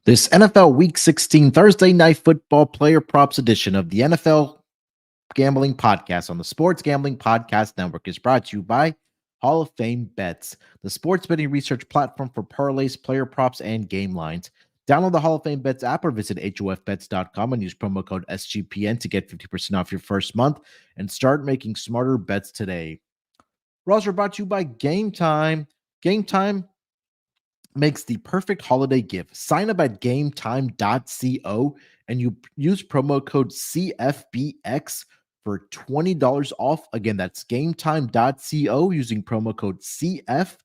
This NFL Week 16 Thursday Night Football Player Props edition of the NFL Gambling Podcast on the Sports Gambling Podcast Network is brought to you by Hall of Fame Bets, the sports betting research platform for parlays, player props, and game lines. Download the Hall of Fame Bets app or visit hofbets.com and use promo code SGPN to get 50% off your first month and start making smarter bets today. We're also brought to you by Game Time. Game Time makes the perfect holiday gift. Sign up at gametime.co and you use promo code CFBX for $20 off. Again, that's gametime.co using promo code CFBX.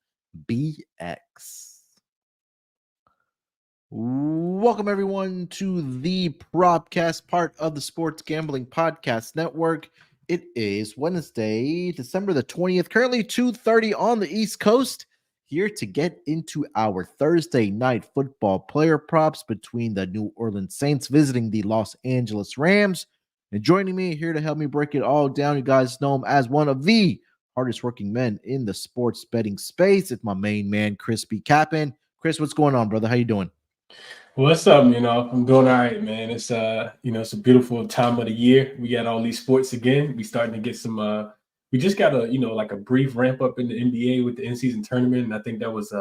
Welcome everyone to the Propcast, part of the Sports Gambling Podcast Network. It is Wednesday, December the 20th, currently 2:30 on the East Coast. Here to get into our Thursday night football player props between the New Orleans Saints visiting the Los Angeles Rams. And joining me here to help me break it all down, you guys know him as one of the hardest working men in the sports betting space. It's my main man, Chris B. Cappin. Chris, what's going on, brother? How you doing? What's up? I'm doing all right, man. It's it's a beautiful time of the year. We got all these sports again. We starting to get some we just got a brief ramp up in the NBA with the in-season tournament, and I think that was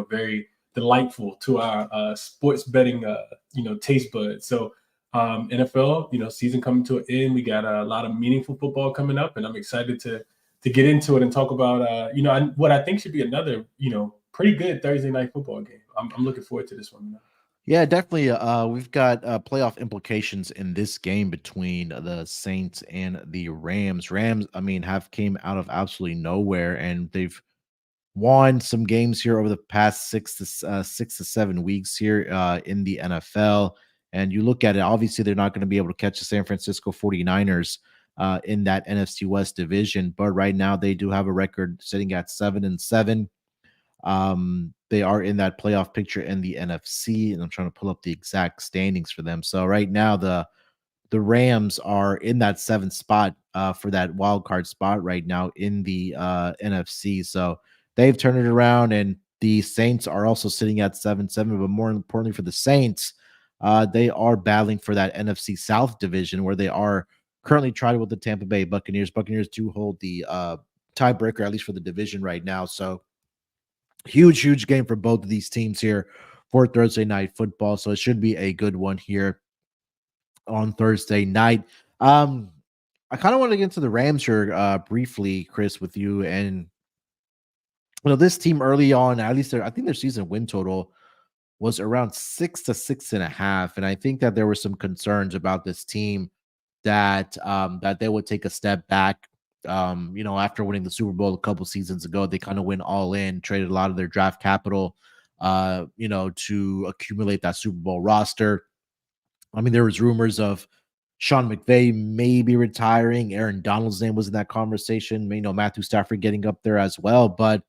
very delightful to our sports betting taste buds. So NFL season coming to an end. We got a lot of meaningful football coming up, and I'm excited to get into it and talk about what I think should be another pretty good Thursday night football game. I'm looking forward to this one. Yeah, definitely. We've got playoff implications in this game between the Saints and the Rams. Rams, have came out of absolutely nowhere, and they've won some games here over the past 6 to 7 weeks here in the NFL. And you look at it, obviously they're not going to be able to catch the San Francisco 49ers in that NFC West division, but right now they do have a record sitting at 7-7. They are in that playoff picture in the NFC, and I'm trying to pull up the exact standings for them. So right now, the Rams are in that 7th spot for that wild card spot right now in the NFC. So they've turned it around, and the Saints are also sitting at 7-7. But more importantly for the Saints, they are battling for that NFC South division, where they are currently tied with the Tampa Bay Buccaneers. Buccaneers do hold the tiebreaker, at least for the division right now. So huge game for both of these teams here for Thursday night football. So it should be a good one here on Thursday night. I kind of want to get into the Rams here briefly, Chris, with you. And this team early on, at least I think their season win total was around 6 to 6.5. And I think that there were some concerns about this team that they would take a step back. After winning the Super Bowl a couple seasons ago, they kind of went all in, traded a lot of their draft capital, to accumulate that Super Bowl roster. There was rumors of Sean McVay maybe retiring. Aaron Donald's name was in that conversation. Matthew Stafford getting up there as well, but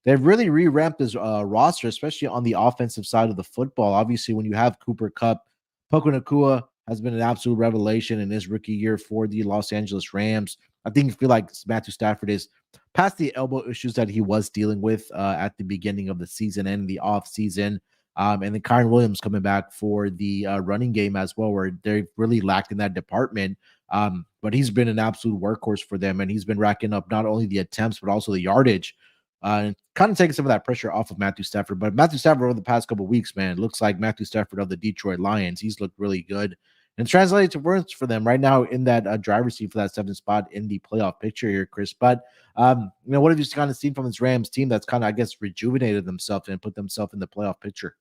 they've really re-ramped this roster, especially on the offensive side of the football. Obviously, when you have Cooper Kupp, Puka Nacua has been an absolute revelation in his rookie year for the Los Angeles Rams. I feel like Matthew Stafford is past the elbow issues that he was dealing with at the beginning of the season and the off season. And then Kyren Williams coming back for the running game as well, where they've really lacked in that department. But he's been an absolute workhorse for them, and he's been racking up not only the attempts, but also the yardage. And kind of taking some of that pressure off of Matthew Stafford. But Matthew Stafford over the past couple of weeks, man, looks like Matthew Stafford of the Detroit Lions. He's looked really good. And translated to wins for them right now in that driver's seat for that seventh spot in the playoff picture here, Chris. But what have you kind of seen from this Rams team that's kind of, I guess, rejuvenated themselves and put themselves in the playoff picture?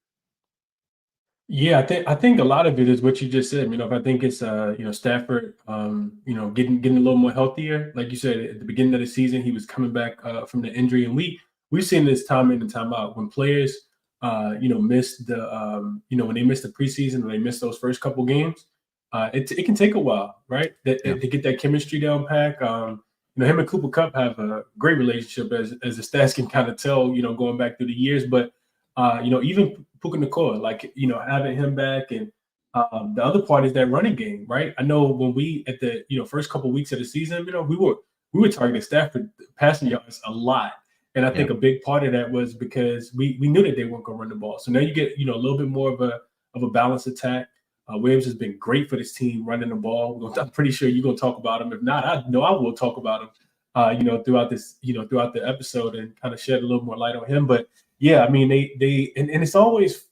Yeah, I think a lot of it is what you just said. If I think it's Stafford, getting a little more healthier. Like you said at the beginning of the season, he was coming back from the injury, and we've seen this time in and time out when players, miss when they miss the preseason or they miss those first couple games. It can take a while, right? Yeah. To get that chemistry down pack. Him and Cooper Cup have a great relationship, as the stats can kind of tell. Going back through the years, but even Puka Nakua, like, having him back. And the other part is that running game, right? I know when we at the first couple of weeks of the season, we were targeting Stafford passing yards a lot. And I Yeah. think a big part of that was because we knew that they weren't going to run the ball. So now you get a little bit more of a balanced attack. Williams has been great for this team running the ball. I'm pretty sure you're going to talk about him. If not, I know I will talk about him. Throughout throughout the episode, and kind of shed a little more light on him. But yeah, I mean, and it's always,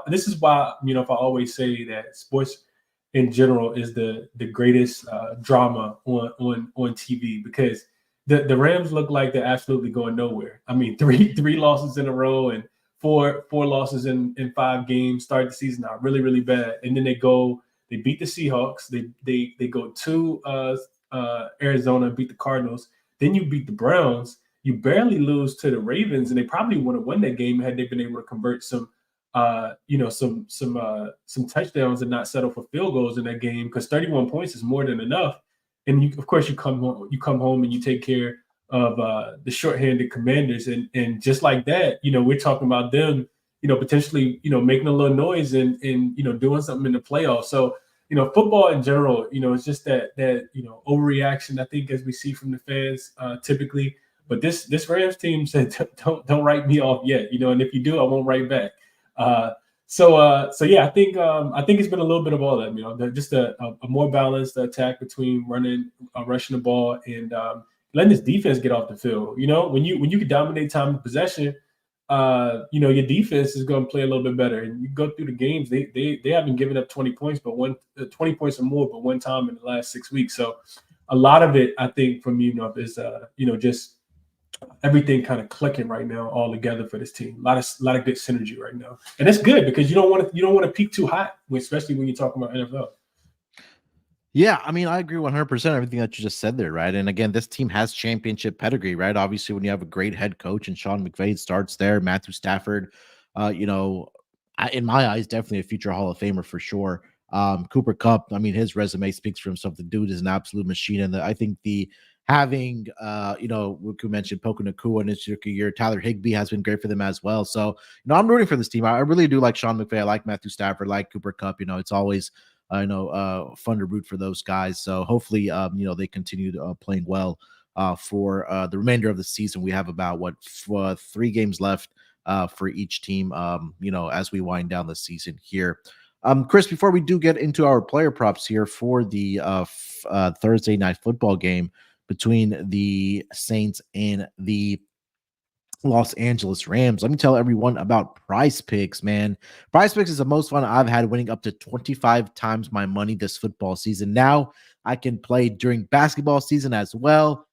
this is why, if I always say that sports in general is the greatest drama on TV, because the Rams look like they're absolutely going nowhere. I mean, three losses in a row and four losses in 5 games, start the season out really, really bad. And then they beat the Seahawks. They go to Arizona, beat the Cardinals. Then you beat the Browns. You barely lose to the Ravens, and they probably would have won that game had they been able to convert some touchdowns and not settle for field goals in that game, because 31 points is more than enough. And of course, you come home and you take care of the shorthanded Commanders, and just like that, we're talking about them, potentially, making a little noise and doing something in the playoffs. So football in general, it's just that overreaction, I think, as we see from the fans typically. But this Rams team said, don't write me off yet, and if you do, I won't write back. So yeah, I think it's been a little bit of all that, just a more balanced attack between rushing the ball, and letting this defense get off the field. When you can dominate time of possession, your defense is going to play a little bit better. And you go through the games, they haven't given up 20 points, but 20 points or more, but one time in the last 6 weeks. So a lot of it, I think, from is just everything kind of clicking right now all together for this team. A lot of good synergy right now, and that's good, because you don't want to peak too hot, especially when you're talking about NFL. Yeah, I mean, I agree 100% everything that you just said there, right? And again, this team has championship pedigree, right? Obviously, when you have a great head coach and Sean McVay starts there, Matthew Stafford, in my eyes, definitely a future Hall of Famer for sure. Cooper Cup, I mean, his resume speaks for himself. The dude is an absolute machine, and I think the having, we mentioned Puka Nakua in his rookie year, Tyler Higbee has been great for them as well. So, I'm rooting for this team. I really do like Sean McVay. I like Matthew Stafford, I like Cooper Cup. It's always fun to root for those guys. So hopefully, they continue playing well for the remainder of the season. We have about 3 games left for each team, as we wind down the season here. Chris, before we do get into our player props here for the Thursday night football game between the Saints and the Los Angeles Rams, let me tell everyone about PrizePicks, man. PrizePicks is the most fun I've had, winning up to 25 times my money this football season. Now I can play during basketball season as well.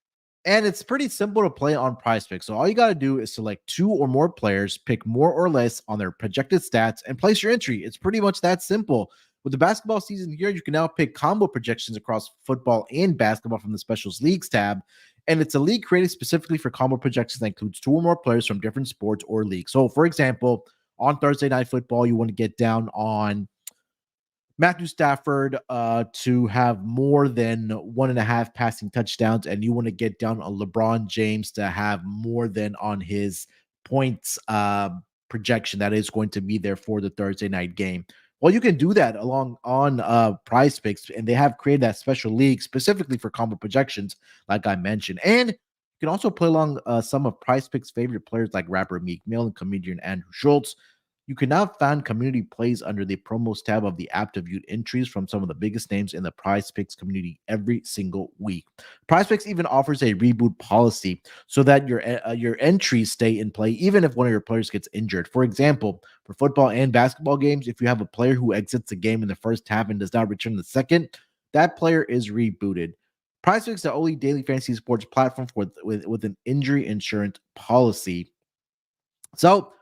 And it's pretty simple to play on PrizePicks. So all you got to do is select 2 or more players, pick more or less on their projected stats, and place your entry. It's pretty much that simple. With the basketball season here, you can now pick combo projections across football and basketball from the Specials Leagues tab. And it's a league created specifically for combo projections that includes 2 or more players from different sports or leagues. So, for example, on Thursday Night Football, you want to get down on Matthew Stafford to have more than 1.5 passing touchdowns, and you want to get down on LeBron James to have more than on his points projection that is going to be there for the Thursday night game. Well, you can do that along on PrizePicks, and they have created that special league specifically for combo projections, like I mentioned. And you can also play along some of PrizePicks' favorite players like rapper Meek Mill and comedian Andrew Schultz. You can now find community plays under the promos tab of the app to view entries from some of the biggest names in the PrizePicks community every single week. PrizePicks even offers a reboot policy so that your entries stay in play even if one of your players gets injured. For example, for football and basketball games, if you have a player who exits the game in the first half and does not return in the second, that player is rebooted. PrizePicks is the only daily fantasy sports platform with an injury insurance policy. So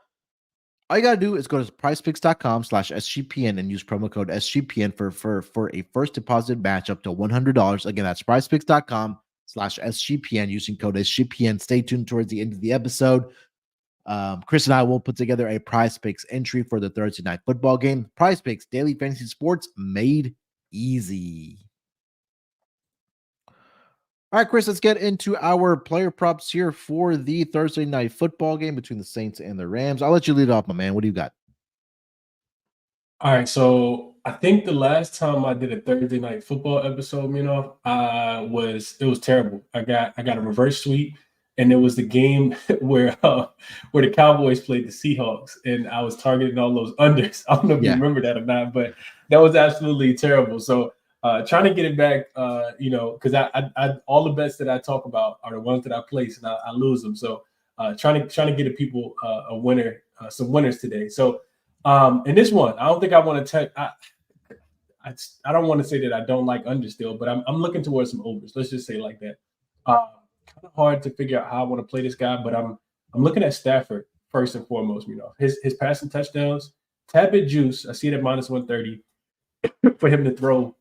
all you gotta do is go to prizepicks.com/SGPN and use promo code SGPN for a first deposit match up to $100. Again, that's prizepicks.com/SGPN using code SGPN. Stay tuned towards the end of the episode. Chris and I will put together a PrizePicks entry for the Thursday night football game. PrizePicks, daily fantasy sports made easy. All right, Chris, let's get into our player props here for the Thursday night football game between the Saints and the Rams. I'll let you lead off, my man. What do you got? All right, so I think the last time I did a Thursday night football episode, it was terrible. I got a reverse sweep, and it was the game where the Cowboys played the Seahawks, and I was targeting all those unders. I don't know if you remember that or not, but that was absolutely terrible. So trying to get it back, because I all the bets that I talk about are the ones that I place, and I lose them. So trying to get the people a winner, some winners today. So. In this one, I don't think I want to I don't want to say that I don't like under still, but I'm looking towards some overs. Let's just say it like that. Kind of hard to figure out how I want to play this guy, but I'm looking at Stafford first and foremost. His passing touchdowns, tad bit juice. I see it at -130 for him to throw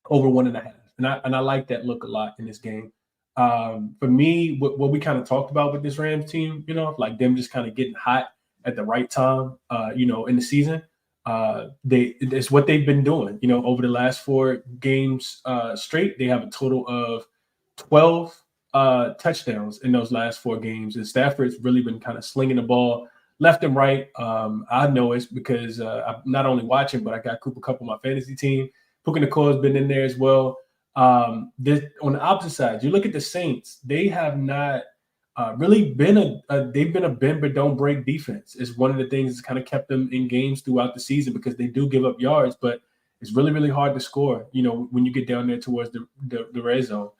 over 1.5, and I like that look a lot in this game. For me, what we kind of talked about with this Rams team, like them just kind of getting hot at the right time, in the season. It's what they've been doing, over the last 4 games straight. They have a total of 12 touchdowns in those last 4 games. And Stafford's really been kind of slinging the ball left and right. I know it's because I'm not only watching, but I got Cooper Kupp on my fantasy team. Puka Nicole has been in there as well. On the opposite side, you look at the Saints, they have not really been they've been a bend but don't break defense. Is one of the things that's kind of kept them in games throughout the season, because they do give up yards, but it's really, really hard to score, when you get down there towards the red zone.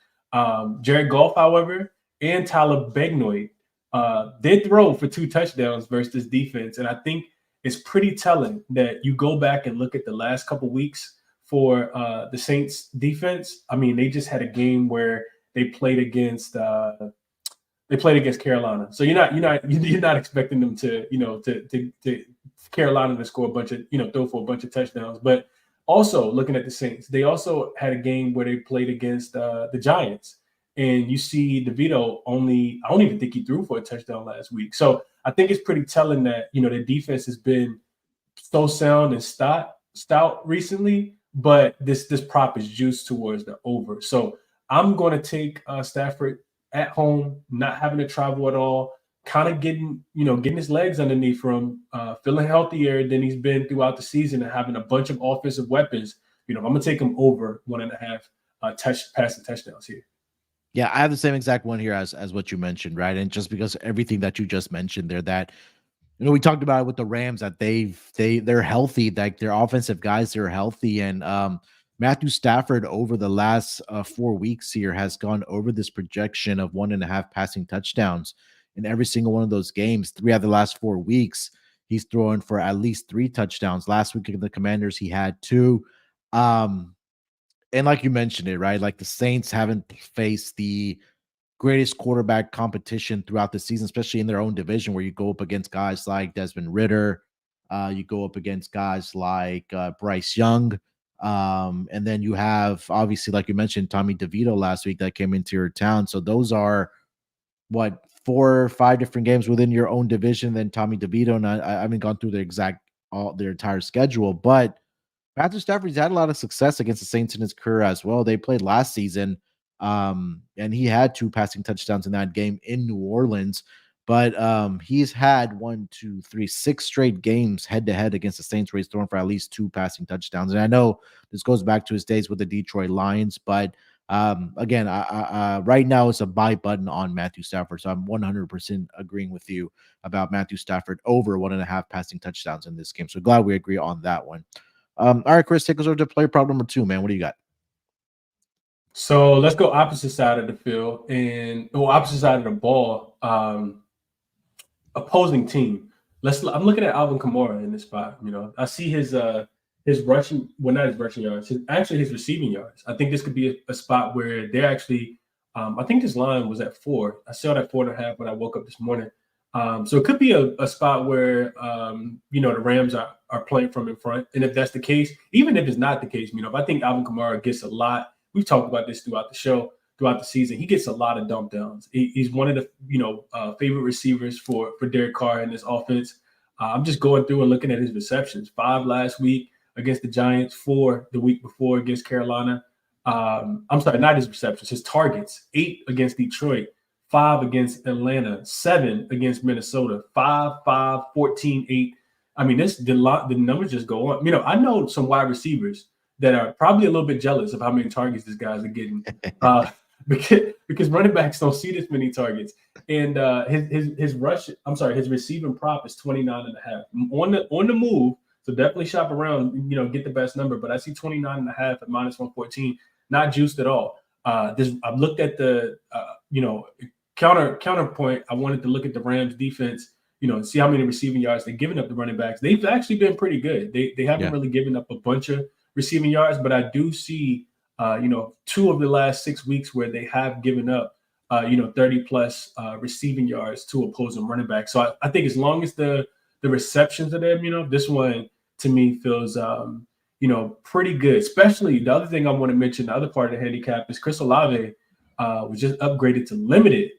Jared Goff, however, and Tyler Begnoid did throw for 2 touchdowns versus this defense. And I think it's pretty telling that you go back and look at the last couple weeks for the Saints defense. I mean, they just had a game where they played against Carolina, so you're not expecting them to Carolina to score a bunch of throw for a bunch of touchdowns. But also looking at the Saints, they also had a game where they played against the Giants, and you see DeVito I don't even think he threw for a touchdown last week. So I think it's pretty telling that their defense has been so sound and stout recently, but this prop is juiced towards the over. So I'm going to take Stafford at home, not having to travel at all, kind of getting his legs underneath from feeling healthier than he's been throughout the season, and having a bunch of offensive weapons. I'm going to take him over 1.5 passing touchdowns here. Yeah, I have the same exact one here as what you mentioned, right? And just because everything that you just mentioned there, that we talked about it with the Rams, that they're healthy, like their offensive guys are healthy, and Matthew Stafford over the last 4 weeks here has gone over this projection of 1.5 passing touchdowns in every single one of those games. 3 out of the last 4 weeks, he's throwing for at least 3 touchdowns. Last week against the Commanders, he had 2. And like you mentioned it, right? Like the Saints haven't faced the greatest quarterback competition throughout the season, especially in their own division, where you go up against guys like Desmond Ridder, you go up against guys like Bryce Young, and then you have, obviously, like you mentioned, Tommy DeVito last week that came into your town. So those are 4 or 5 different games within your own division. Then Tommy DeVito, and I haven't gone through their entire schedule, but Matthew Stafford's had a lot of success against the Saints in his career as well. They played last season, and he had 2 passing touchdowns in that game in New Orleans. But he's had 6 straight games head-to-head against the Saints where he's thrown for at least 2 passing touchdowns. And I know this goes back to his days with the Detroit Lions, but Again, right now it's a buy button on Matthew Stafford, so I'm 100% agreeing with you about Matthew Stafford over 1.5 passing touchdowns in this game. So glad we agree on that one. All right, Chris, take us over to player prop number 2, man. What do you got? So let's go opposite side of the field and opposite side of the ball. Opposing team. I'm looking at Alvin Kamara in this spot. I see his rushing, well, not his rushing yards, his receiving yards. I think this could be a spot where they're actually. I think this line was at 4. I saw that 4.5 when I woke up this morning. So it could be a spot where the Rams are playing from in front, and if that's the case, even if it's not the case, if I think Alvin Kamara gets a lot. We've talked about this throughout the show, throughout the season. He gets a lot of dump downs. He's one of the favorite receivers for Derek Carr in this offense. I'm just going through and looking at his receptions. 5 last week against the Giants, 4 the week before against Carolina. I'm sorry, not his receptions, his targets. 8 against Detroit, 5 against Atlanta, 7 against Minnesota, 5, 5, 14, 8. I mean, the numbers just go on. I know some wide receivers that are probably a little bit jealous of how many targets these guys are getting. Because running backs don't see this many targets. And his receiving prop is 29.5 on the move. So definitely shop around, get the best number. But I see 29.5 at -114, not juiced at all. I've looked at the counterpoint. I wanted to look at the Rams defense, see how many receiving yards they're giving up to running backs. They've actually been pretty good. They haven't really given up a bunch of receiving yards, but I do see 2 of the last 6 weeks where they have given up 30 plus receiving yards to opposing running backs. So I think as long as the receptions are there, this one to me feels pretty good. Especially the other thing I want to mention, the other part of the handicap is Chris Olave was just upgraded to limited,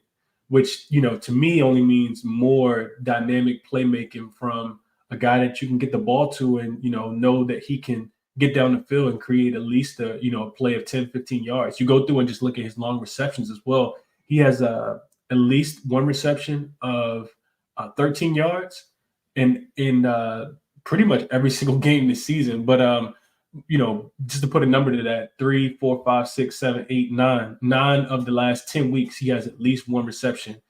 which to me only means more dynamic playmaking from a guy that you can get the ball to and know that he can get down the field and create at least a play of 10, 15 yards. You go through and just look at his long receptions as well. He has at least one reception of 13 yards in pretty much every single game this season. But just to put a number to that, 3, 4, 5, 6, 7, 8, 9 of the last 10 weeks, he has at least one reception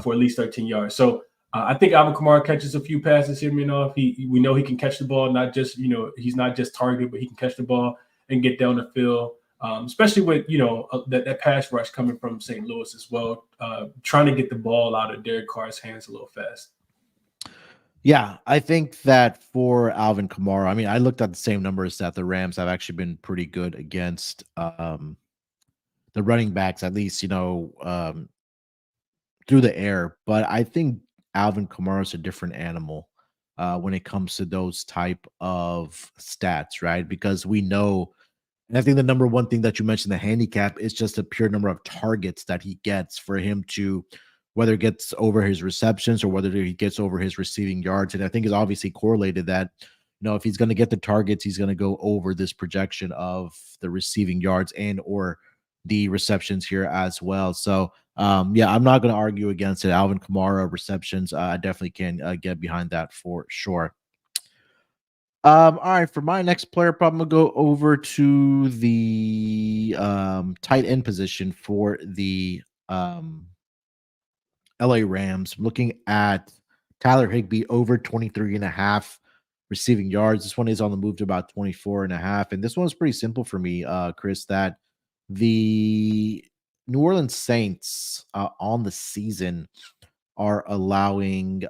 for at least 13 yards. So I think Alvin Kamara catches a few passes here, we know he can catch the ball, not just, he's not just targeted, but he can catch the ball and get down the field, especially with, that pass rush coming from St. Louis as well, trying to get the ball out of Derek Carr's hands a little fast. Yeah, I think that for Alvin Kamara, I mean, I looked at the same numbers that the Rams have actually been pretty good against the running backs, at least, through the air. But I think Alvin Kamara is a different animal when it comes to those type of stats, right? Because we know, and I think the number one thing that you mentioned, the handicap, is just a pure number of targets that he gets for him to, whether it gets over his receptions or whether he gets over his receiving yards. And I think it's obviously correlated that, if he's going to get the targets, he's going to go over this projection of the receiving yards and or the receptions here as well. So, yeah, I'm not going to argue against it. Alvin Kamara receptions, I definitely can get behind that for sure. All right, for my next player prop, I'm gonna go over to the tight end position for the LA Rams. I'm looking at Tyler Higbee over 23.5 receiving yards. This one is on the move to about 24.5. And this one was pretty simple for me, Chris, that the New Orleans Saints on the season are allowing,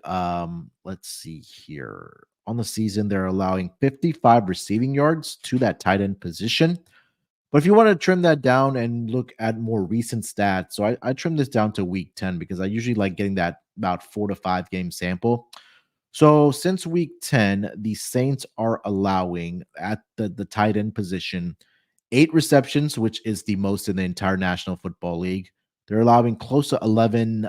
let's see here. On the season, they're allowing 55 receiving yards to that tight end position. But if you want to trim that down and look at more recent stats, so I trim this down to week 10 because I usually like getting that about 4 to 5 game sample. So since week 10, the Saints are allowing at the tight end position 8 receptions, which is the most in the entire National Football League. They're allowing close to 11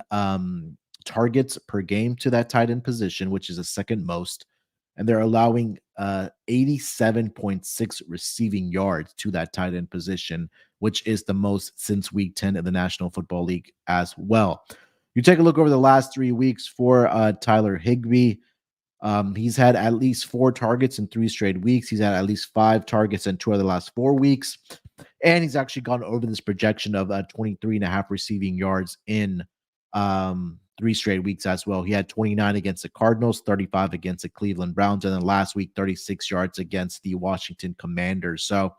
targets per game to that tight end position, which is the second most. And they're allowing 87.6 receiving yards to that tight end position, which is the most since week 10 of the National Football League as well. You take a look over the last 3 weeks for Tyler Higbee. He's had at least 4 targets in 3 straight weeks. He's had at least 5 targets in 2 of the last 4 weeks. And he's actually gone over this projection of 23.5 receiving yards in 3 straight weeks as well. He had 29 against the Cardinals, 35 against the Cleveland Browns, and then last week, 36 yards against the Washington Commanders. So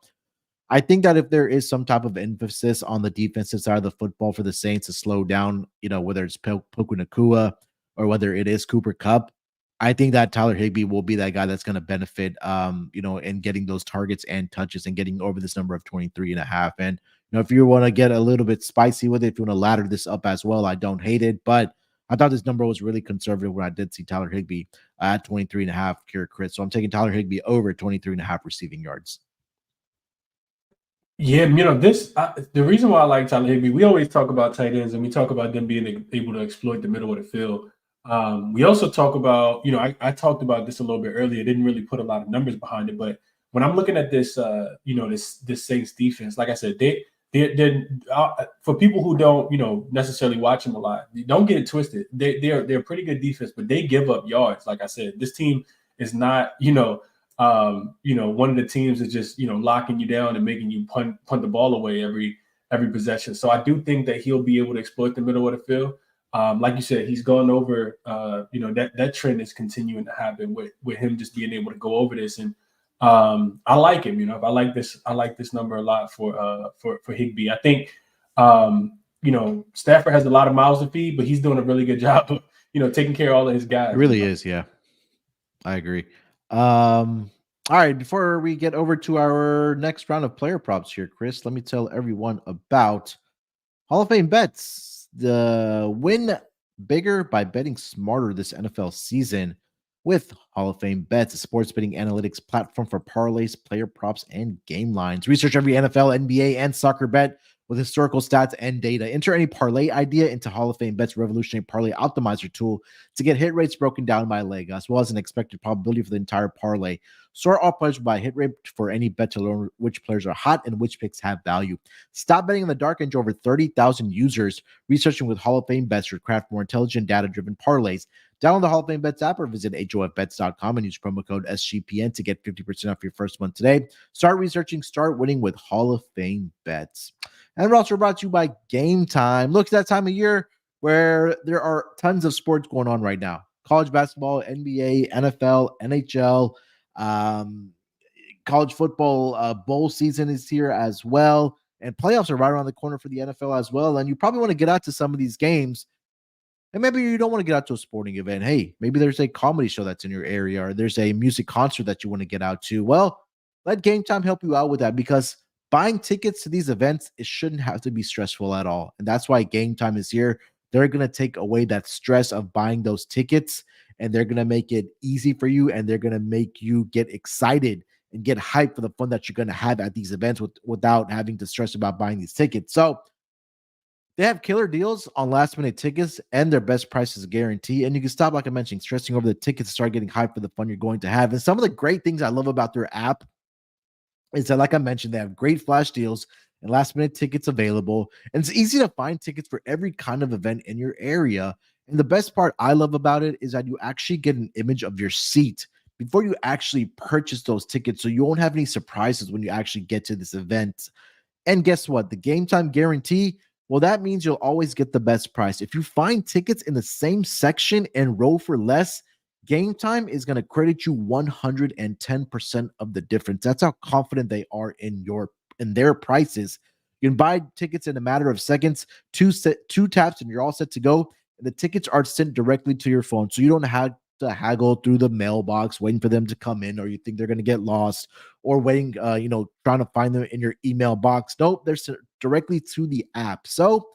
I think that if there is some type of emphasis on the defensive side of the football for the Saints to slow down, whether it's Puka Nacua or whether it is Cooper Kupp, I think that Tyler Higbee will be that guy that's going to benefit, in getting those targets and touches and getting over this number of 23.5. And, if you want to get a little bit spicy with it, if you want to ladder this up as well, I don't hate it. But I thought this number was really conservative when I did see Tyler Higbee at 23.5 pure crit. So I'm taking Tyler Higbee over 23.5 receiving yards. Yeah, the reason why I like Tyler Higbee, we always talk about tight ends and we talk about them being able to exploit the middle of the field. We also talk about, I talked about this a little bit earlier, didn't really put a lot of numbers behind it, but when I'm looking at this, this Saints defense, like I said, they're for people who don't, necessarily watch them a lot, don't get it twisted. They're a pretty good defense, but they give up yards. Like I said, this team is not, one of the teams is just, locking you down and making you punt the ball away every possession. So I do think that he'll be able to exploit the middle of the field. Like you said, he's gone over, that trend is continuing to happen with him just being able to go over this. And I like him, I like this number a lot for Higbee. I think, Stafford has a lot of mouths to feed, but he's doing a really good job of, taking care of all of his guys. It really is. Yeah, I agree. All right, before we get over to our next round of player props here, Chris, let me tell everyone about Hall of Fame bets. The win bigger by betting smarter this NFL season with Hall of Fame bets, a sports betting analytics platform for parlays, player props, and game lines. Research every NFL, NBA, and soccer bet with historical stats and data. Enter any parlay idea into Hall of Fame Bet's revolutionary parlay optimizer tool to get hit rates broken down by leg, as well as an expected probability for the entire parlay. Sort all players by hit rate for any bet to learn which players are hot and which picks have value. Stop betting in the dark and join over 30,000 users researching with Hall of Fame Bets to craft more intelligent, data-driven parlays. Download the Hall of Fame Bets app or visit HOFBets.com and use promo code SGPN to get 50% off your first month today. Start researching, start winning with Hall of Fame Bets. And we're also brought to you by Game Time. Look, it's that time of year where there are tons of sports going on right now. College basketball, NBA, NFL, NHL, college football bowl season is here as well. And playoffs are right around the corner for the NFL as well. And you probably want to get out to some of these games. And maybe you don't want to get out to a sporting event. Hey, maybe there's a comedy show that's in your area or there's a music concert that you want to get out to. Well, let Game Time help you out with that because buying tickets to these events, it shouldn't have to be stressful at all. And that's why Game Time is here. They're going to take away that stress of buying those tickets and they're going to make it easy for you and they're going to make you get excited and get hyped for the fun that you're going to have at these events without having to stress about buying these tickets. So they have killer deals on last minute tickets and their best prices guarantee. And you can stop, like I mentioned, stressing over the tickets and start getting hyped for the fun you're going to have. And some of the great things I love about their app is that, like I mentioned, they have great flash deals and last minute tickets available. And it's easy to find tickets for every kind of event in your area. And the best part I love about it is that you actually get an image of your seat before you actually purchase those tickets. So you won't have any surprises when you actually get to this event. And guess what? The Game Time guarantee, well, that means you'll always get the best price. If you find tickets in the same section and row for less, Game Time is going to credit you 110% of the difference. That's how confident they are in their prices. You can buy tickets in a matter of seconds, two taps, and you're all set to go. And the tickets are sent directly to your phone, so you don't have to haggle through the mailbox waiting for them to come in, or you think they're going to get lost, or waiting, trying to find them in your email box. Nope, they're sent directly to the app. So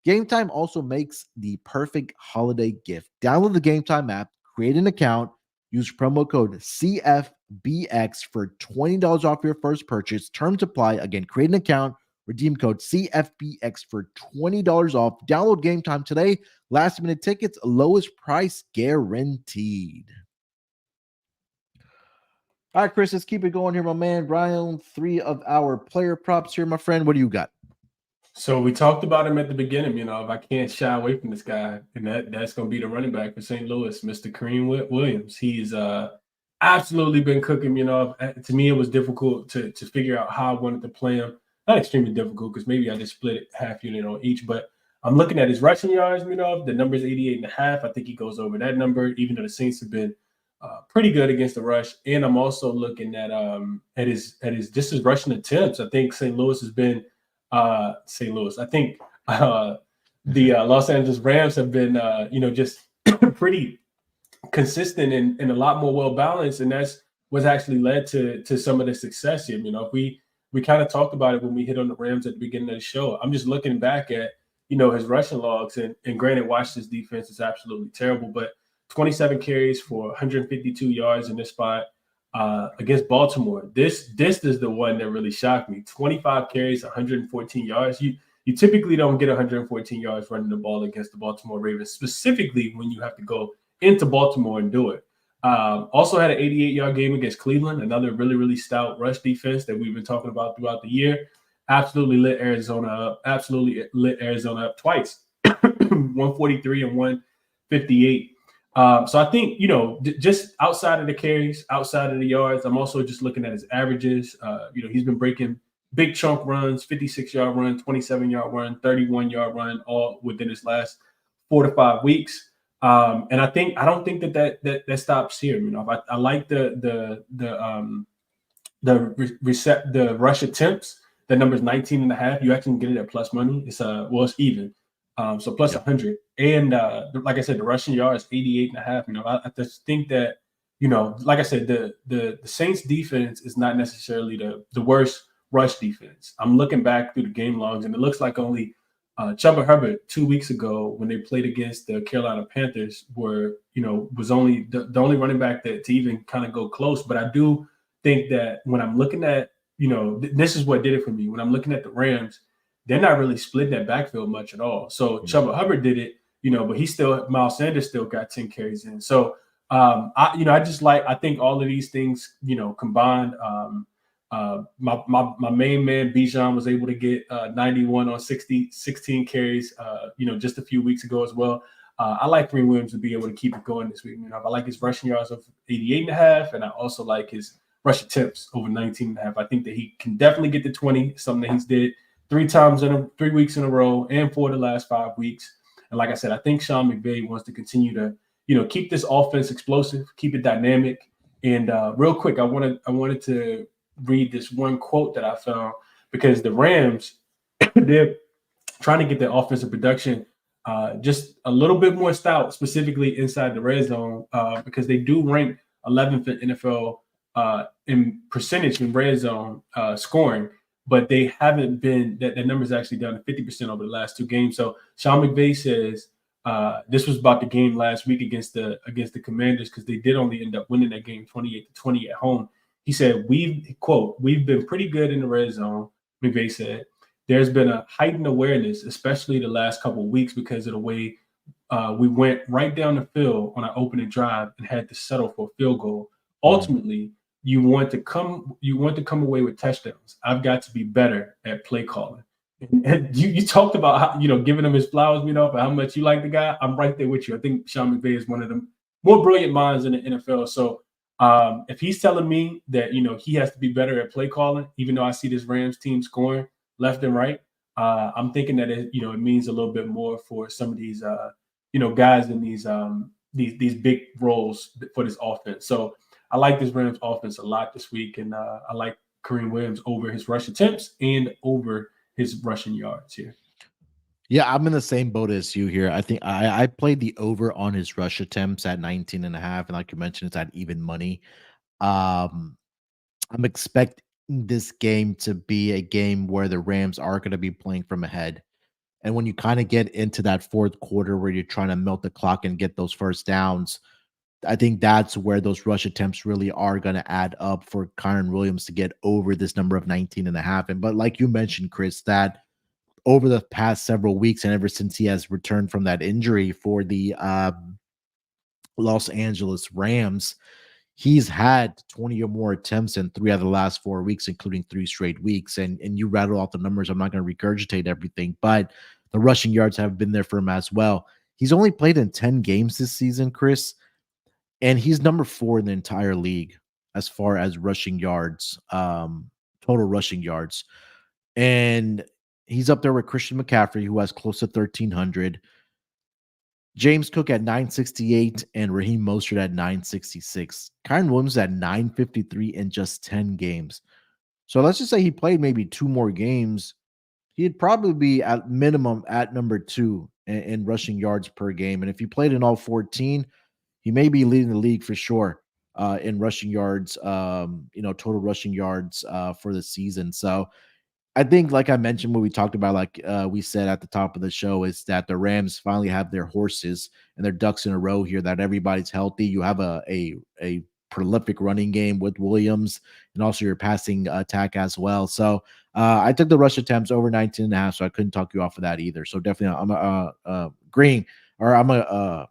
Game Time also makes the perfect holiday gift. Download the Game Time app, create an account, use promo code CFBX for $20 off your first purchase. Terms apply. Again, create an account, redeem code CFBX for $20 off. Download Game Time today. Last minute tickets, lowest price guaranteed. All right, Chris, let's keep it going here, my man. Round 3 of our player props here, my friend. What do you got? So we talked about him at the beginning. If I can't shy away from this guy, and that's going to be the running back for St. Louis, Mr. Kareem Williams. He's absolutely been cooking. To me, it was difficult to figure out how I wanted to play him. Not extremely difficult because maybe I just split it half unit on each. But I'm looking at his rushing yards. The number is 88.5. I think he goes over that number, even though the Saints have been pretty good against the rush. And I'm also looking at his rushing attempts. I think St. Louis has been St. Louis. I think the Los Angeles Rams have been, just pretty consistent and a lot more well balanced, and that's what's actually led to some of the success here. We kind of talked about it when we hit on the Rams at the beginning of the show. I'm just looking back at his rushing logs, and granted, Washington's defense is absolutely terrible, but 27 carries for 152 yards in this spot. Against Baltimore. This is the one that really shocked me. 25 carries, 114 yards. You typically don't get 114 yards running the ball against the Baltimore Ravens, specifically when you have to go into Baltimore and do it. Also had an 88-yard game against Cleveland, another really, really stout rush defense that we've been talking about throughout the year. Absolutely lit Arizona up twice, 143 and 158. So I think, just outside of the carries, outside of the yards, I'm also just looking at his averages. He's been breaking big chunk runs, 56-yard run, 27-yard run, 31-yard run, all within his last 4 to 5 weeks. And I don't think that stops here. I like the rush attempts. The number is 19.5. You actually can get it at plus money. It's even. So plus 100. And like I said, the rushing yard is 88.5. I just think that, like I said, the Saints defense is not necessarily the worst rush defense. I'm looking back through the game logs, and it looks like only Chuba Hubbard 2 weeks ago when they played against the Carolina Panthers was only the only running back to even kind of go close. But I do think that when I'm looking at, this is what did it for me. When I'm looking at the Rams, they're not really splitting that backfield much at all. So Chuba Hubbard did it, but Miles Sanders still got 10 carries in. So I think all of these things, combined. My main man Bijan was able to get 91 on 16 carries, just a few weeks ago as well. I like Kareem Williams to be able to keep it going this week. I like his rushing yards of 88.5, and I also like his rush attempts over 19.5. I think that he can definitely get to 20, something that he's did 3 weeks in a row and for the last 5 weeks. And like I said, I think Sean McVay wants to continue to, keep this offense explosive, keep it dynamic. And real quick, I wanted to read this one quote that I found, because the Rams, they're trying to get their offensive production just a little bit more stout, specifically inside the red zone, because they do rank 11th in NFL in percentage in red zone scoring, but they haven't been, that number is actually down to 50% over the last 2 games. So Sean McVay says this was about the game last week against the Commanders, because they did only end up winning that game 28-20 at home. He said, we've been pretty good in the red zone, McVay said. There's been a heightened awareness, especially the last couple of weeks, because of the way we went right down the field on our opening drive and had to settle for a field goal. Ultimately, you want to come away with touchdowns. I've got to be better at play calling. And you talked about how, giving him his flowers, for how much you like the guy. I'm right there with you. I think Sean McVay is one of the more brilliant minds in the NFL. So if he's telling me that, he has to be better at play calling, even though I see this Rams team scoring left and right, I'm thinking that it means a little bit more for some of these, guys in these big roles for this offense. So I like this Rams offense a lot this week, and I like Kareem Williams over his rush attempts and over his rushing yards here. Yeah, I'm in the same boat as you here. I think I played the over on his rush attempts at 19.5, and like you mentioned, it's at even money. I'm expecting this game to be a game where the Rams are going to be playing from ahead. And when you kind of get into that fourth quarter where you're trying to melt the clock and get those first downs, I think that's where those rush attempts really are going to add up for Kyren Williams to get over this number of 19.5. But like you mentioned, Chris, that over the past several weeks and ever since he has returned from that injury for the Los Angeles Rams, he's had 20 or more attempts in 3 out of the last 4 weeks, including 3 straight weeks. And you rattle off the numbers. I'm not going to regurgitate everything, but the rushing yards have been there for him as well. He's only played in 10 games this season, Chris, and he's number 4 in the entire league as far as rushing yards, total rushing yards. And he's up there with Christian McCaffrey, who has close to 1,300. James Cook at 968 and Raheem Mostert at 966. Kyren Williams at 953 in just 10 games. So let's just say he played maybe 2 more games. He'd probably be at minimum at number 2 in rushing yards per game. And if he played in all 14, he may be leading the league for sure in rushing yards, total rushing yards for the season. So I think, like I mentioned when we talked about, like we said at the top of the show, is that the Rams finally have their horses and their ducks in a row here. That everybody's healthy. You have a prolific running game with Williams, and also your passing attack as well. So I took the rush attempts over 19.5, so I couldn't talk you off of that either. So definitely, I'm agreeing, or I'm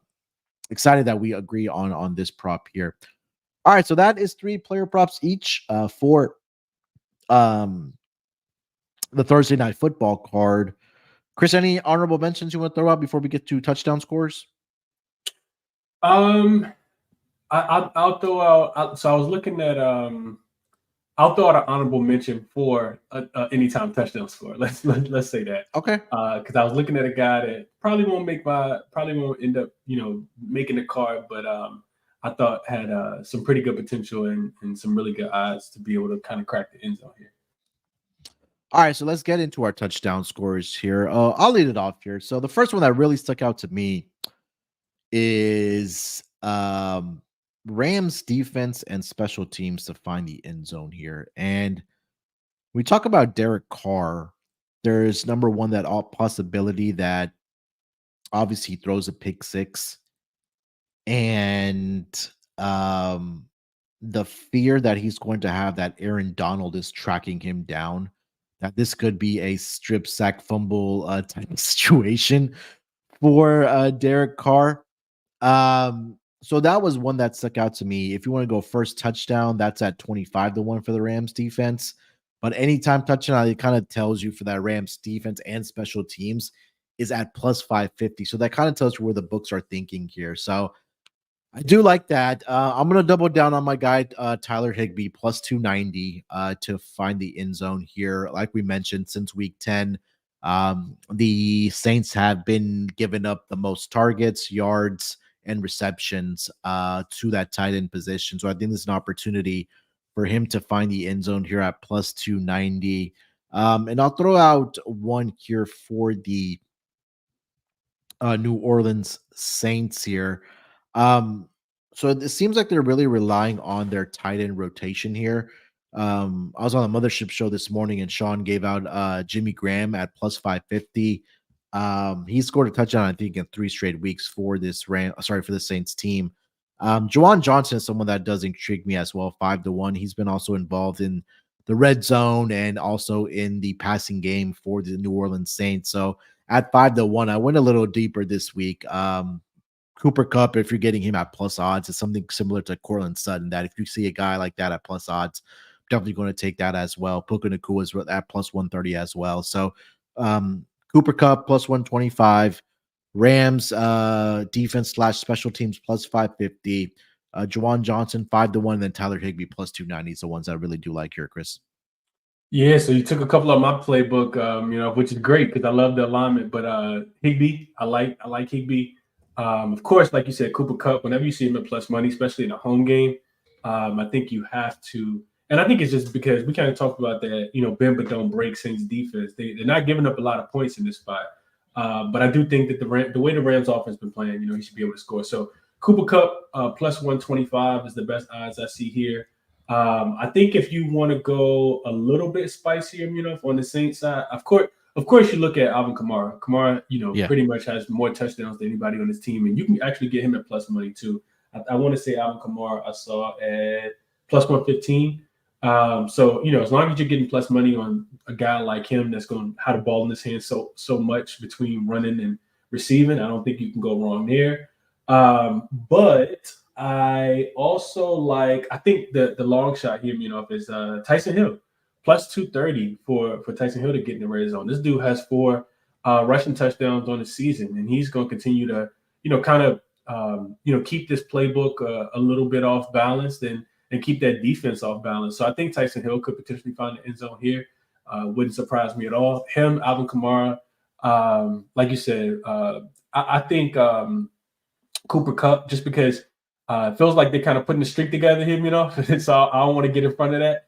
excited that we agree on this prop here. All right, so that is 3 player props each for the Thursday night football card. Chris, any honorable mentions you want to throw out before we get to touchdown scores? I'll throw out. So I was looking at. I'll throw out an honorable mention for anytime touchdown score. Let's say that. Okay. Because I was looking at a guy that probably won't end up making the card, but I thought had some pretty good potential and some really good odds to be able to kind of crack the end zone here. All right, so let's get into our touchdown scores here. I'll lead it off here. So the first one that really stuck out to me is Rams defense and special teams to find the end zone here. And we talk about Derek Carr. There's number one, that all possibility that obviously he throws a pick six, and the fear that he's going to have that Aaron Donald is tracking him down, that this could be a strip sack fumble type of situation for Derek Carr. So that was one that stuck out to me. If you want to go first touchdown, that's at 25-1 for the Rams defense. But anytime touchdown, it kind of tells you for that Rams defense and special teams is at plus 550. So that kind of tells you where the books are thinking here. So I do like that. I'm going to double down on my guy, Tyler Higbee, plus 290 to find the end zone here. Like we mentioned, since week 10, the Saints have been giving up the most targets, yards, and receptions to that tight end position. So I think this is an opportunity for him to find the end zone here at plus 290. And I'll throw out one here for the New Orleans Saints here. So it seems like they're really relying on their tight end rotation here. I was on the Mothership show this morning, and Sean gave out Jimmy Graham at plus 550. He scored a touchdown, I think, in 3 straight weeks for this for the Saints team. Juwan Johnson is someone that does intrigue me as well, 5-1. He's been also involved in the red zone and also in the passing game for the New Orleans Saints. So at 5-1, I went a little deeper this week. Cooper Kupp, if you're getting him at plus odds, is something similar to Cortland Sutton, that if you see a guy like that at plus odds, definitely going to take that as well. Puka Nacua is at plus 130 as well. So Cooper Kupp plus 125, Rams defense / special teams plus 550, Juwan Johnson 5-1, and then Tyler Higbee plus 290 is the ones I really do like here, Chris. Yeah, so you took a couple of my playbook, which is great because I love the alignment. But Higbee, I like Higbee. Of course, like you said, Cooper Kupp, whenever you see him at plus money, especially in a home game, I think you have to. And I think it's just because we kind of talked about that, bend but don't break Saints defense. They're not giving up a lot of points in this spot. But I do think that the way the Rams offense has been playing, he should be able to score. So Cooper Kupp plus 125 is the best odds I see here. I think if you want to go a little bit spicier, on the Saints side, of course, you look at Alvin Kamara. Kamara, pretty much has more touchdowns than anybody on his team, and you can actually get him at plus money too. I want to say Alvin Kamara I saw at plus 115. So as long as you're getting plus money on a guy like him that's going to have the ball in his hand so much between running and receiving, I don't think you can go wrong there. But I also like. I think the long shot here, is Tyson Hill plus 230 for Tyson Hill to get in the red zone. This dude has four rushing touchdowns on the season, and he's going to continue to kind of keep this playbook a little bit off balance and keep that defense off balance. So I think Tyson Hill could potentially find the end zone here. Wouldn't surprise me at all. Him, Alvin Kamara, like you said, I think. Cooper Cup just because it feels like they're kind of putting the streak together here, so I don't want to get in front of that.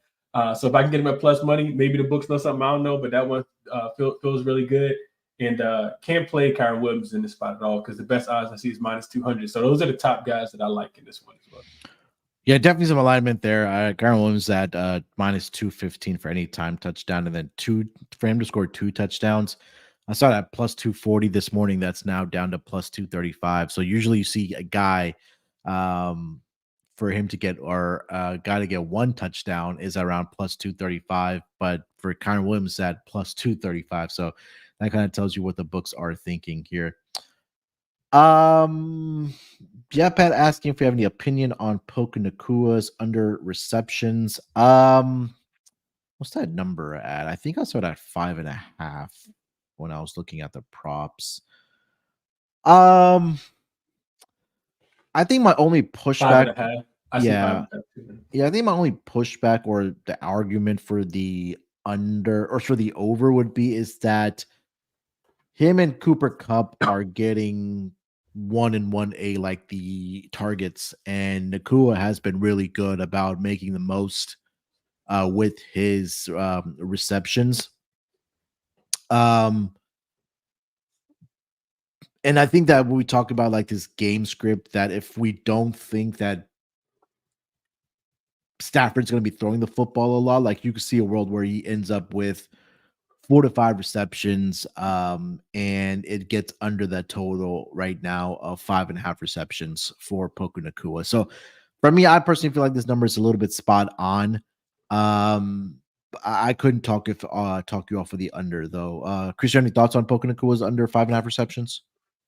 So if I can get him at plus money, maybe the books know something I don't know, but that one feels really good. And can't play Kyron Williams in this spot at all because the best odds I see is minus 200. So those are the top guys that I like in this one as well. Yeah, definitely some alignment there. Kyron Williams at minus 215 for any time touchdown, and then two for him to score 2 touchdowns. I saw that plus 240 this morning. That's now down to plus 235. So usually you see a guy for him to get or a guy to get 1 touchdown is around plus 235, but for Kyron Williams at plus 235. So that kind of tells you what the books are thinking here. Yeah, Pat asking if we have any opinion on Puka Nakua's under receptions. What's that number at? I think I saw it at 5.5 when I was looking at the props. I think my only pushback. 5.5. I see Yeah, 5.5 too. yeah, I think my only pushback or the argument for the under or for the over would be is that him and Cooper Cup are getting 1 and 1A like the targets, and Nakua has been really good about making the most with his receptions. Um, and I think that when we talk about like this game script, that if we don't think that Stafford's going to be throwing the football a lot, like you could see a world where he ends up with 4 to 5 receptions, and it gets under that total right now of 5.5 receptions for Puka Nakua. So for me, I personally feel like this number is a little bit spot on. I couldn't talk you off of the under though. Chris, you have any thoughts on Puka Nakua's under 5.5 receptions?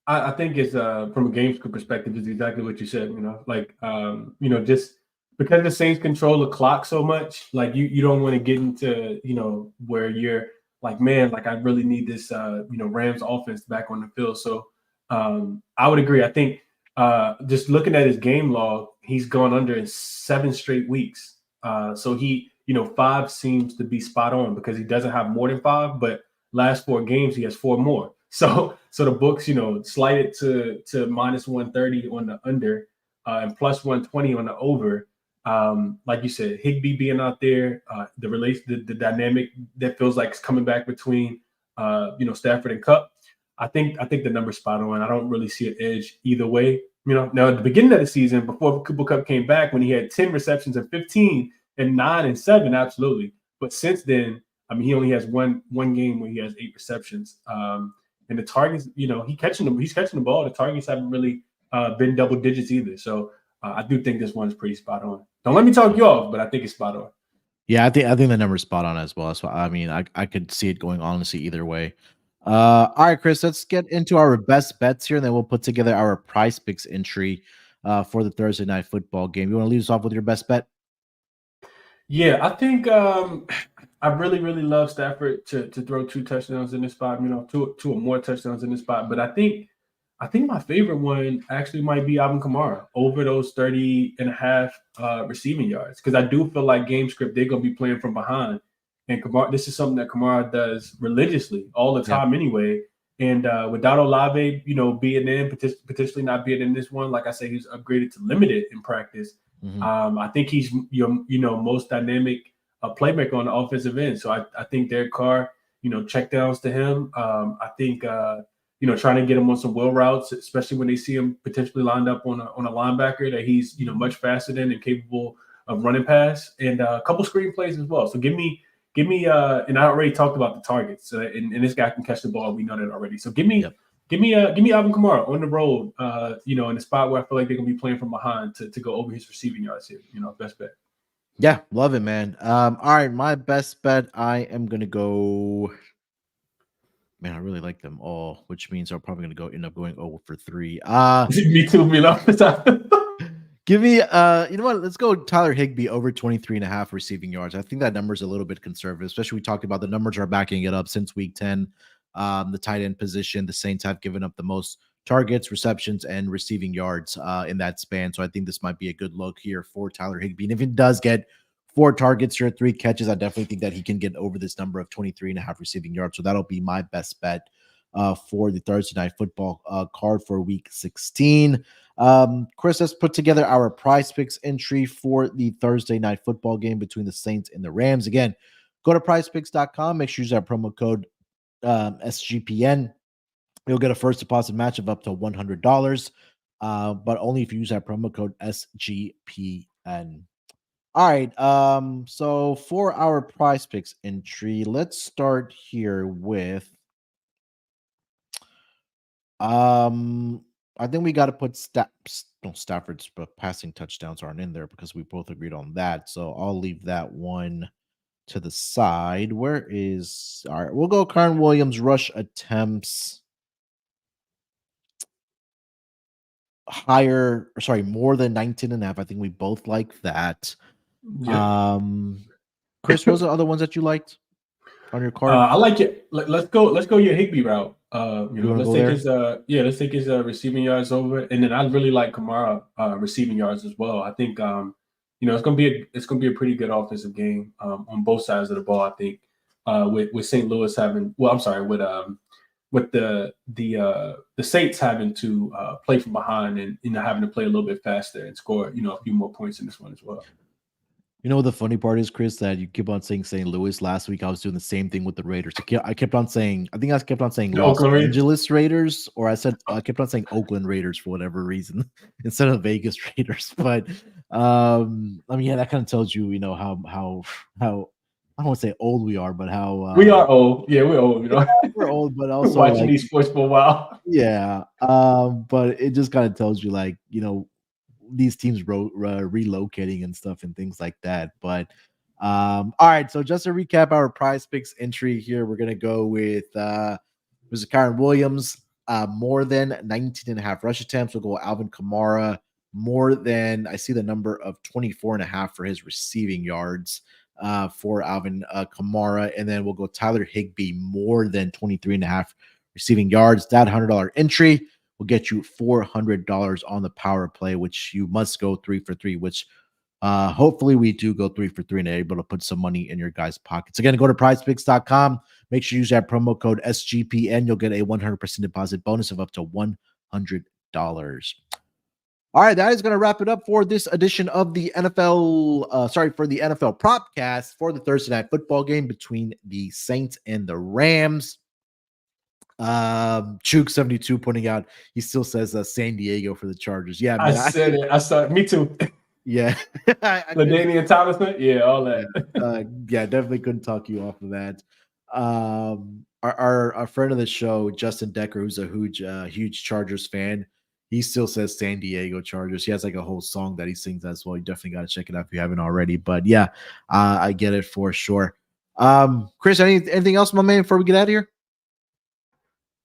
I think it's from a game script perspective, is exactly what you said. Just because the Saints control the clock so much, like you don't want to get into where you're like, man, like I really need this Rams offense back on the field. So I would agree. I think just looking at his game log, he's gone under in 7 straight weeks. So he 5 seems to be spot on because he doesn't have more than 5, but last 4 games he has 4 more. So the books, slide it to minus 130 on the under and plus 120 on the over. Like you said, Higbee being out there, the dynamic that feels like it's coming back between Stafford and Cup. I think the number's spot on. I don't really see an edge either way. Now at the beginning of the season, before Cooper Cup came back, when he had 10 receptions and 15 and 9 and 7, absolutely. But since then, I mean, he only has one game where he has 8 receptions. And the targets, he's catching the ball. The targets haven't really been double digits either. So I do think this one's pretty spot on. Don't let me talk you off, but I think it's spot on. Yeah, I think the number's spot on as well. So I mean, I could see it going honestly either way. All right, Chris, let's get into our best bets here, and then we'll put together our PrizePicks entry for the Thursday night football game. You want to lead us off with your best bet? Yeah, I think I really, really love Stafford to throw 2 touchdowns in this spot, 2 or more touchdowns in this spot. But I think my favorite one actually might be Alvin Kamara over those 30.5 receiving yards. Because I do feel like game script, they're gonna be playing from behind. And this is something that Kamara does religiously all the time anyway. And without Olave, being in, potentially not being in this one, like I say, he's upgraded to limited in practice. I think he's your most dynamic playmaker on the offensive end. So I think Derek Carr, check downs to him. I think trying to get him on some wheel routes, especially when they see him potentially lined up on a linebacker that he's much faster than and capable of running past, and a couple screen plays as well. So give me and I already talked about the targets, and this guy can catch the ball. We know that already. So give me. Give me Alvin Kamara on the road, in a spot where I feel like they're gonna be playing from behind to go over his receiving yards here. Best bet. Yeah, love it, man. All right, my best bet. I am gonna go. Man, I really like them all, which means I'm probably gonna end up going 0 for 3. Me too, Give me you know what? Let's go Tyler Higbee over 23 and a half receiving yards. I think that number's a little bit conservative, especially we talked about the numbers are backing it up since week 10. The tight end position, the Saints have given up the most targets, receptions, and receiving yards in that span. So I think this might be a good look here for Tyler Higbee. And if he does get 4 targets or 3 catches, I definitely think that he can get over this number of 23 and a half receiving yards. So that'll be my best bet for the Thursday night football card for week 16. Chris has put together our prize picks entry for the Thursday night football game between the Saints and the Rams. Again, go to prizepicks.com. Make sure you use our promo code SGPN. You'll get a first deposit match of up to $100, but only if you use that promo code SGPN. All right. So for our prize picks entry, let's start here with I think we got to put Stafford's passing touchdowns aren't in there because we both agreed on that. So I'll leave that one to the side. Where is all right? We'll go Karen Williams rush attempts higher, or sorry, more than 19 and a half. I think we both like that. Yep. Chris, what was the other ones that you liked on your card? I like it. Let's go. Let's go your Higby route. You want to Let's go take there? his let's take his receiving yards over, and then I really like Kamara receiving yards as well. I think it's gonna be a pretty good offensive game on both sides of the ball. I think with St. Louis having with the Saints having to play from behind and having to play a little bit faster and score a few more points in this one as well. You know what the funny part is, Chris, that you keep on saying St. Louis. Last week, I was doing the same thing with the Raiders. I kept on saying, I think I kept on saying The Los Oakland Raiders. Angeles Raiders, or I kept on saying Oakland Raiders for whatever reason instead of Vegas Raiders. But I mean, yeah, that kind of tells you, how I don't want to say old we are, but how We are old. Yeah, we're old. we're old, but We're also watching like these sports for a while. yeah. But it just kind of tells you, like, these teams relocating and stuff and things like that. But all right, so just to recap our prize picks entry here, we're gonna go with Mr. Kyron Williams, more than 19 and a half rush attempts. We'll go Alvin Kamara, more than, I see the number of 24 and a half for his receiving yards for Alvin Kamara. And then we'll go Tyler Higbee, more than 23 and a half receiving yards. That $100 entry will get you $400 on the power play, which you must go 3 for 3, which hopefully we do go 3 for 3 and are able to put some money in your guys' pockets. Again, go to prizepicks.com. Make sure you use that promo code SGPN. You'll get a 100% deposit bonus of up to $100. All right, that is going to wrap it up for this edition of the for the NFL Propcast for the Thursday night football game between the Saints and the Rams. Chuke 72 pointing out, he still says San Diego for the Chargers. Yeah, I man. said it. I saw it. Me too. Yeah. LaDainian Thomason. Yeah, all that. Yeah, definitely couldn't talk you off of that. Our friend of the show, Justin Decker, who's a huge Chargers fan, he still says San Diego Chargers. He has like a whole song that he sings as well. You definitely got to check it out if you haven't already. But yeah, I get it for sure. Chris, anything else, my man, before we get out of here?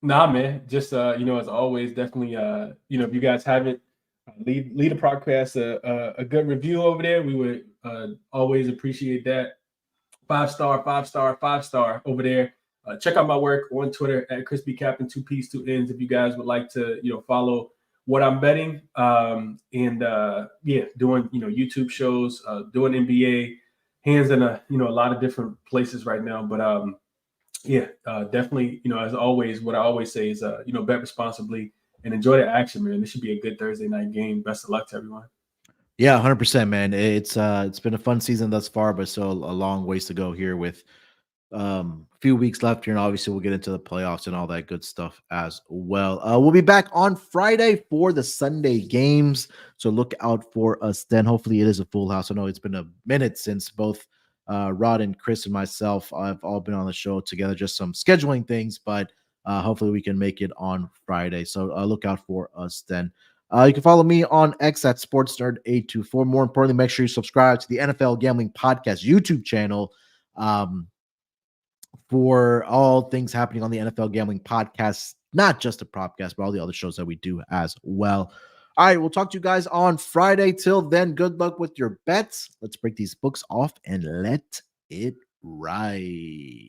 Nah, man. Just as always, definitely if you guys haven't, lead a podcast a good review over there. We would always appreciate that. 5-star, 5-star, 5-star over there. Check out my work on Twitter at Crispy Captain 2 P's 2 N's if you guys would like to follow what I'm betting and doing YouTube shows, doing NBA, hands in a lot of different places right now. But definitely, as always, what I always say is bet responsibly and enjoy the action, man. This should be a good Thursday night game. Best of luck to everyone. Yeah, 100%, man. It's been a fun season thus far, but still a long ways to go here with a few weeks left here, and obviously we'll get into the playoffs and all that good stuff as well. We'll be back on Friday for the Sunday games, so look out for us then. Hopefully it is a full house. I know it's been a minute since both Rod and Chris and myself have all been on the show together, just some scheduling things, but hopefully we can make it on Friday, so look out for us then. You can follow me on X at SportsNerd824. More importantly, make sure you subscribe to the NFL Gambling Podcast YouTube channel for all things happening on the NFL Gambling Podcast, not just the Propcast, but all the other shows that we do as well. All right, we'll talk to you guys on Friday. Till then, good luck with your bets. Let's break these books off and let it ride.